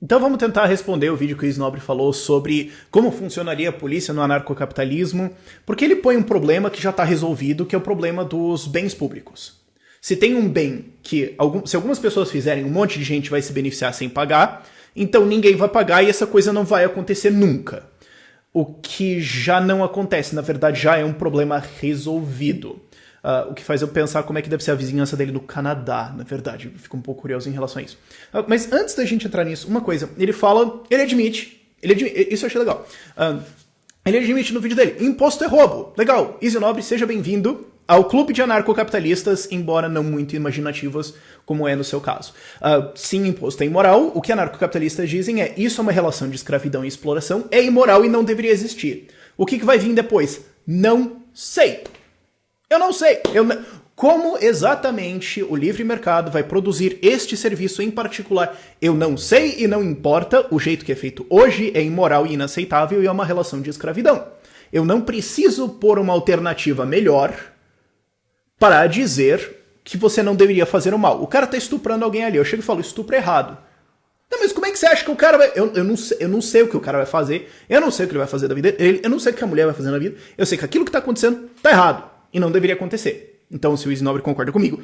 Então vamos tentar responder o vídeo que o Snobre falou sobre como funcionaria a polícia no anarcocapitalismo, porque ele põe um problema que já está resolvido, que é o problema dos bens públicos. Se tem um bem que, se algumas pessoas fizerem, um monte de gente vai se beneficiar sem pagar, então ninguém vai pagar e essa coisa não vai acontecer nunca. O que já não acontece, na verdade já é um problema resolvido. O que faz eu pensar como é que deve ser a vizinhança dele no Canadá, na verdade. Eu fico um pouco curioso em relação a isso. Mas antes da gente entrar nisso, uma coisa. Ele admite, isso eu achei legal. Ele admite no vídeo dele, imposto é roubo. Legal, Snobre, seja bem-vindo ao clube de anarcocapitalistas, embora não muito imaginativos, como é no seu caso. Sim, imposto é imoral. O que anarcocapitalistas dizem é, isso é uma relação de escravidão e exploração, é imoral e não deveria existir. O que vai vir depois? Não sei. Eu não sei. Como exatamente o livre mercado vai produzir este serviço em particular, eu não sei e não importa. O jeito que é feito hoje é imoral e inaceitável e é uma relação de escravidão. Eu não preciso pôr uma alternativa melhor para dizer que você não deveria fazer o mal. O cara tá estuprando alguém ali. Eu chego e falo, estupro é errado. Não, mas como é que você acha que o cara vai... Eu não sei o que o cara vai fazer. Eu não sei o que ele vai fazer da vida dele. Eu não sei o que a mulher vai fazer na vida. Eu sei que aquilo que tá acontecendo tá errado. E não deveria acontecer. Então, se o Snobre concorda comigo,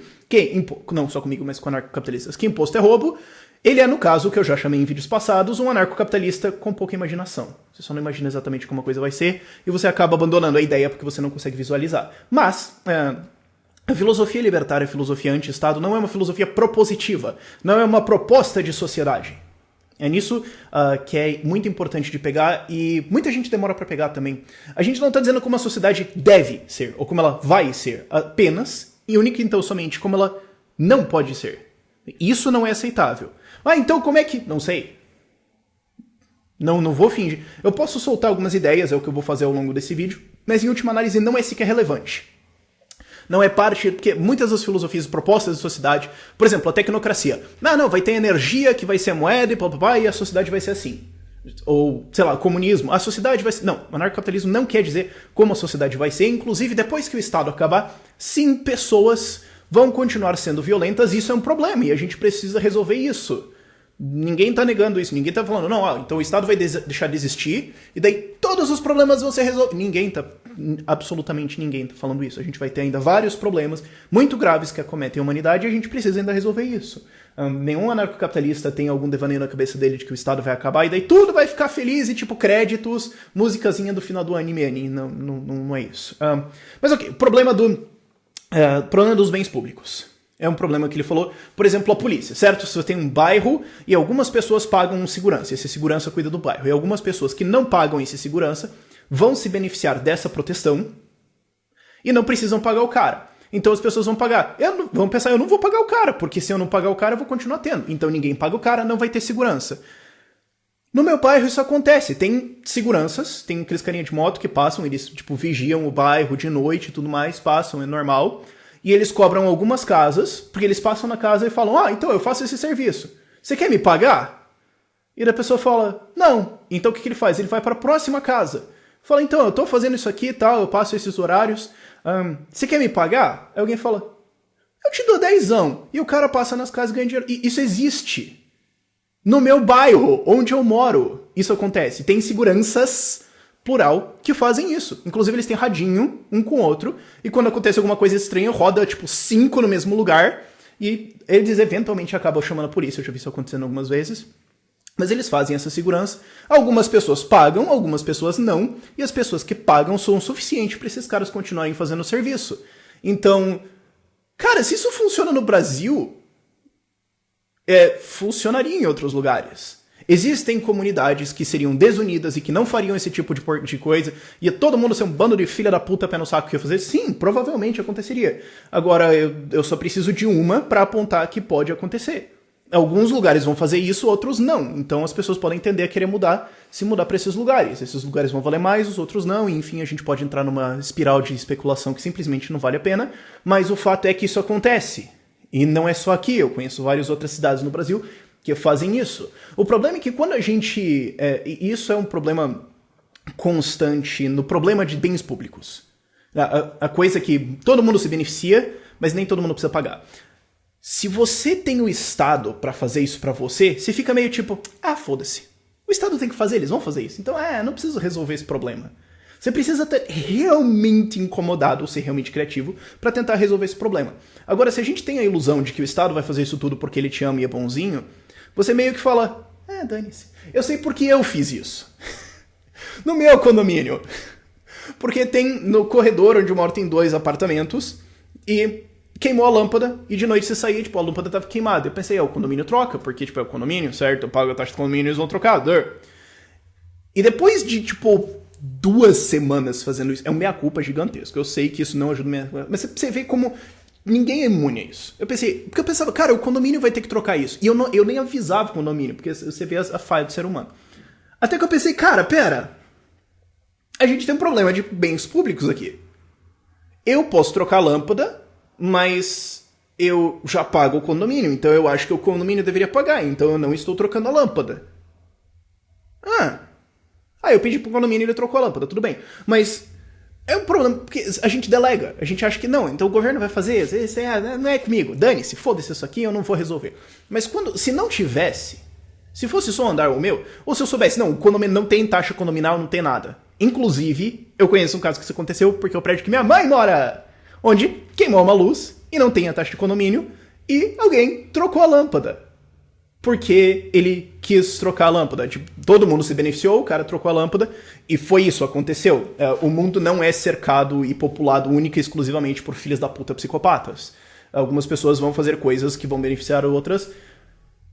não só comigo, mas com anarcocapitalistas, que imposto é roubo, ele é, no caso, o que eu já chamei em vídeos passados, um anarcocapitalista com pouca imaginação. Você só não imagina exatamente como a coisa vai ser, e você acaba abandonando a ideia porque você não consegue visualizar. Mas, a filosofia libertária, a filosofia anti-Estado, não é uma filosofia propositiva, não é uma proposta de sociedade. É nisso que é muito importante de pegar, e muita gente demora para pegar também. A gente não está dizendo como a sociedade deve ser, ou como ela vai ser, apenas, e única então somente, como ela não pode ser. Isso não é aceitável. Então como é que... Não sei. Não vou fingir. Eu posso soltar algumas ideias, é o que eu vou fazer ao longo desse vídeo, mas em última análise não é sequer relevante. Não é parte, porque muitas das filosofias propostas da sociedade, por exemplo, a tecnocracia. Não, vai ter energia que vai ser a moeda e a sociedade vai ser assim. Ou, sei lá, comunismo, a sociedade vai ser... Não, o anarcocapitalismo não quer dizer como a sociedade vai ser, inclusive depois que o Estado acabar, sim, pessoas vão continuar sendo violentas, isso é um problema e a gente precisa resolver isso. Ninguém tá negando isso, ninguém tá falando, então o Estado vai deixar de existir e daí todos os problemas vão ser resolvidos. Absolutamente ninguém tá falando isso. A gente vai ter ainda vários problemas muito graves que acometem a humanidade e a gente precisa ainda resolver isso. Nenhum anarcocapitalista tem algum devaneio na cabeça dele de que o Estado vai acabar e daí tudo vai ficar feliz e tipo créditos, musicazinha do final do anime. Não é isso. Mas ok, problema dos bens públicos. É um problema que ele falou, por exemplo, a polícia, certo? Se você tem um bairro e algumas pessoas pagam um segurança, esse segurança cuida do bairro, e algumas pessoas que não pagam esse segurança vão se beneficiar dessa proteção e não precisam pagar o cara. Então as pessoas vão pagar. Vão pensar, eu não vou pagar o cara, porque se eu não pagar o cara, eu vou continuar tendo. Então ninguém paga o cara, não vai ter segurança. No meu bairro isso acontece. Tem seguranças, tem aqueles carinha de moto que passam, eles tipo vigiam o bairro de noite e tudo mais, passam, é normal. E eles cobram algumas casas, porque eles passam na casa e falam, então eu faço esse serviço. Você quer me pagar? E a pessoa fala, não. Então o que ele faz? Ele vai para a próxima casa. Fala, então, eu tô fazendo isso aqui e tal, eu passo esses horários. Você quer me pagar? Aí alguém fala, eu te dou 10. E o cara passa nas casas e ganha dinheiro. E isso existe. No meu bairro, onde eu moro, isso acontece. Tem seguranças... plural, que fazem isso. Inclusive, eles têm radinho, um com o outro, e quando acontece alguma coisa estranha, roda, 5 no mesmo lugar, e eles eventualmente acabam chamando a polícia. Eu já vi isso acontecendo algumas vezes. Mas eles fazem essa segurança. Algumas pessoas pagam, algumas pessoas não, e as pessoas que pagam são o suficiente para esses caras continuarem fazendo o serviço. Então, cara, se isso funciona no Brasil, funcionaria em outros lugares. Existem comunidades que seriam desunidas e que não fariam esse tipo de coisa. Ia todo mundo ser um bando de filha da puta pé no saco que ia fazer? Sim, provavelmente aconteceria. Agora, eu só preciso de uma pra apontar que pode acontecer. Alguns lugares vão fazer isso, outros não. Então as pessoas podem tender a querer mudar, se mudar pra esses lugares. Esses lugares vão valer mais, os outros não. E enfim, a gente pode entrar numa espiral de especulação que simplesmente não vale a pena. Mas o fato é que isso acontece. E não é só aqui, eu conheço várias outras cidades no Brasil que fazem isso. O problema é que quando a gente... isso é um problema constante no problema de bens públicos. A coisa que todo mundo se beneficia, mas nem todo mundo precisa pagar. Se você tem o Estado pra fazer isso pra você, você fica meio tipo, ah, foda-se. O Estado tem que fazer, eles vão fazer isso. Então, não preciso resolver esse problema. Você precisa estar realmente incomodado ou ser realmente criativo pra tentar resolver esse problema. Agora, se a gente tem a ilusão de que o Estado vai fazer isso tudo porque ele te ama e é bonzinho, você meio que fala, dane-se. Eu sei porque eu fiz isso. No meu condomínio. Porque tem no corredor onde eu moro tem 2 apartamentos e queimou a lâmpada e de noite você saía, tipo, a lâmpada tava queimada. Eu pensei, o condomínio troca, porque, tipo, é o condomínio, certo? Eu pago a taxa do condomínio e eles vão trocar. E depois de, tipo, 2 semanas fazendo isso, é um meia-culpa gigantesco. Eu sei que isso não ajuda, mas você vê como ninguém é imune a isso. Porque eu pensava, cara, o condomínio vai ter que trocar isso. E eu nem avisava o condomínio, porque você vê a falha do ser humano. Até que eu pensei, cara, pera, a gente tem um problema de bens públicos aqui. Eu posso trocar a lâmpada, mas eu já pago o condomínio, então eu acho que o condomínio deveria pagar, então eu não estou trocando a lâmpada. Eu pedi pro condomínio e ele trocou a lâmpada, tudo bem. Mas é um problema, porque a gente delega, a gente acha que não, então o governo vai fazer, não é comigo, dane-se, foda-se isso aqui, eu não vou resolver. Mas se não tivesse, se fosse só um andar o meu, ou se eu soubesse, não, o condomínio não tem taxa condominal, não tem nada. Inclusive, eu conheço um caso que isso aconteceu porque é o prédio que minha mãe mora, onde queimou uma luz e não tem a taxa de condomínio e alguém trocou a lâmpada. Porque ele quis trocar a lâmpada. Tipo, todo mundo se beneficiou, o cara trocou a lâmpada e foi isso, aconteceu. O mundo não é cercado e populado única e exclusivamente por filhas da puta psicopatas. Algumas pessoas vão fazer coisas que vão beneficiar outras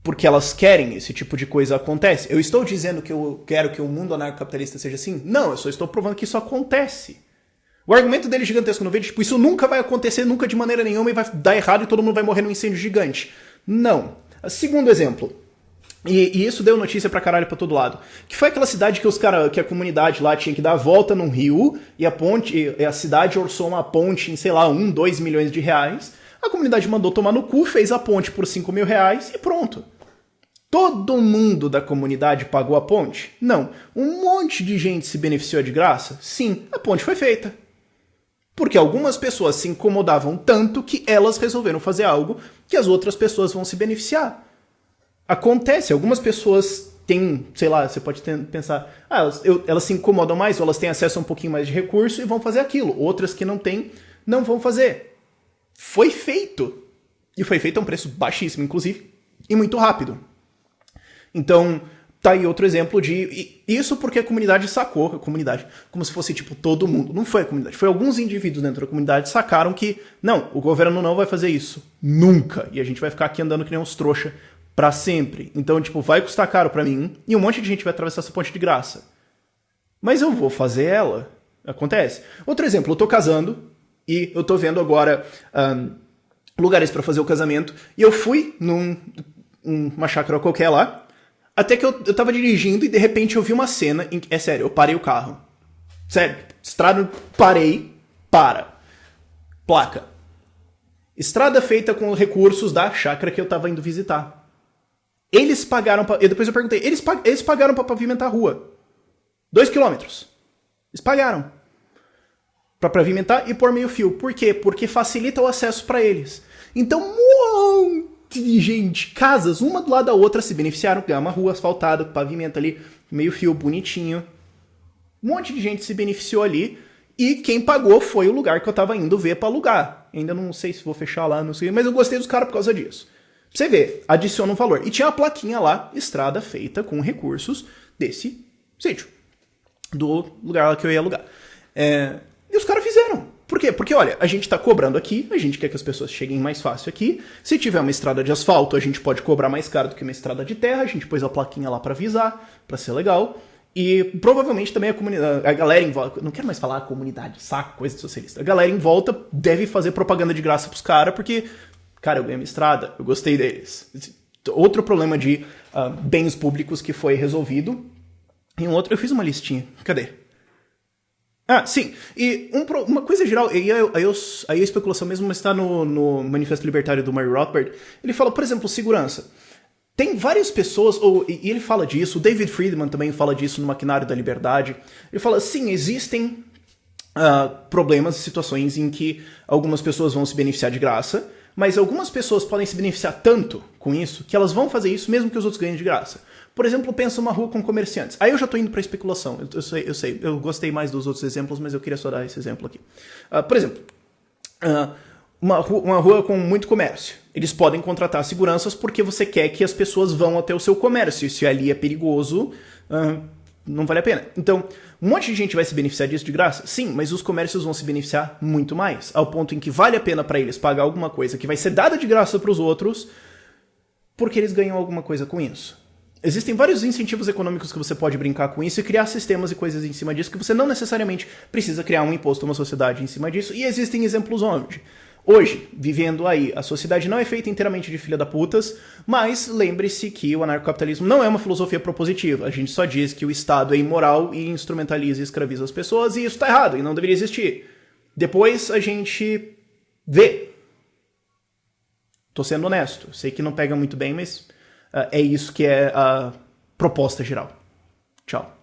porque elas querem, esse tipo de coisa acontece. Eu estou dizendo que eu quero que o mundo anarcocapitalista seja assim? Não, eu só estou provando que isso acontece. O argumento dele gigantesco no vídeo, tipo, isso nunca vai acontecer, nunca de maneira nenhuma, e vai dar errado e todo mundo vai morrer num incêndio gigante. Não. Segundo exemplo, e isso deu notícia pra caralho pra todo lado, que foi aquela cidade que a comunidade lá tinha que dar a volta num rio, e a cidade orçou uma ponte em, sei lá, 2 milhões de reais. A comunidade mandou tomar no cu, fez a ponte por 5 mil reais e pronto. Todo mundo da comunidade pagou a ponte? Não. Um monte de gente se beneficiou de graça? Sim, a ponte foi feita. Porque algumas pessoas se incomodavam tanto que elas resolveram fazer algo que as outras pessoas vão se beneficiar. Acontece, algumas pessoas têm, sei lá, você pode pensar, elas se incomodam mais, ou elas têm acesso a um pouquinho mais de recurso e vão fazer aquilo. Outras que não têm, não vão fazer. Foi feito. E foi feito a um preço baixíssimo, inclusive, e muito rápido. Então, tá aí outro exemplo de... Isso porque a comunidade sacou, a comunidade, como se fosse, tipo, todo mundo. Não foi a comunidade, foi alguns indivíduos dentro da comunidade sacaram que, não, o governo não vai fazer isso. Nunca. E a gente vai ficar aqui andando que nem uns trouxa pra sempre. Então, tipo, vai custar caro pra mim e um monte de gente vai atravessar essa ponte de graça. Mas eu vou fazer ela. Acontece. Outro exemplo, eu tô casando e eu tô vendo agora lugares pra fazer o casamento e eu fui numa chácara qualquer lá. Até que eu tava dirigindo e de repente eu vi uma cena em que... É sério, eu parei o carro. Sério, estrada, parei, placa. Estrada feita com recursos da chácara que eu tava indo visitar. Eles pagaram pra... E depois eu perguntei, eles pagaram pra pavimentar a rua. 2 quilômetros. Eles pagaram. Pra pavimentar e pôr meio fio. Por quê? Porque facilita o acesso pra eles. Então, de gente, casas, uma do lado da outra se beneficiaram, ganhar uma rua asfaltada, pavimento ali, meio fio, bonitinho. Um monte de gente se beneficiou ali e quem pagou foi o lugar que eu tava indo ver pra alugar. Ainda não sei se vou fechar lá, não sei, mas eu gostei dos caras por causa disso. Pra você ver, adiciona um valor. E tinha uma plaquinha lá, estrada feita com recursos desse sítio, do lugar lá que eu ia alugar. E os caras fizeram. Por quê? Porque, olha, a gente tá cobrando aqui, a gente quer que as pessoas cheguem mais fácil aqui. Se tiver uma estrada de asfalto, a gente pode cobrar mais caro do que uma estrada de terra. A gente pôs a plaquinha lá pra avisar, pra ser legal. E provavelmente também a galera em volta... Não quero mais falar comunidade, saco, coisa de socialista. A galera em volta deve fazer propaganda de graça pros caras, porque, cara, eu ganhei uma estrada, eu gostei deles. Outro problema de bens públicos que foi resolvido. E um outro... Eu fiz uma listinha. Cadê? Sim. E uma coisa geral, aí a especulação mesmo está no Manifesto Libertário do Murray Rothbard. Ele fala, por exemplo, segurança. Tem várias pessoas, e ele fala disso, o David Friedman também fala disso no Maquinário da Liberdade. Ele fala, sim, existem problemas e situações em que algumas pessoas vão se beneficiar de graça, mas algumas pessoas podem se beneficiar tanto com isso que elas vão fazer isso mesmo que os outros ganhem de graça. Por exemplo, pensa uma rua com comerciantes. Aí eu já tô indo pra especulação. Eu sei. Eu gostei mais dos outros exemplos, mas eu queria só dar esse exemplo aqui. Por exemplo, uma rua com muito comércio. Eles podem contratar seguranças porque você quer que as pessoas vão até o seu comércio. E se ali é perigoso, não vale a pena. Então, um monte de gente vai se beneficiar disso de graça? Sim, mas os comércios vão se beneficiar muito mais. Ao ponto em que vale a pena para eles pagar alguma coisa que vai ser dada de graça para os outros porque eles ganham alguma coisa com isso. Existem vários incentivos econômicos que você pode brincar com isso e criar sistemas e coisas em cima disso que você não necessariamente precisa criar um imposto a uma sociedade em cima disso. E existem exemplos onde. Hoje, vivendo aí, a sociedade não é feita inteiramente de filha da putas, mas lembre-se que o anarcocapitalismo não é uma filosofia propositiva. A gente só diz que o Estado é imoral e instrumentaliza e escraviza as pessoas, e isso tá errado, e não deveria existir. Depois a gente vê. Tô sendo honesto. Sei que não pega muito bem, mas é isso que é a proposta geral. Tchau.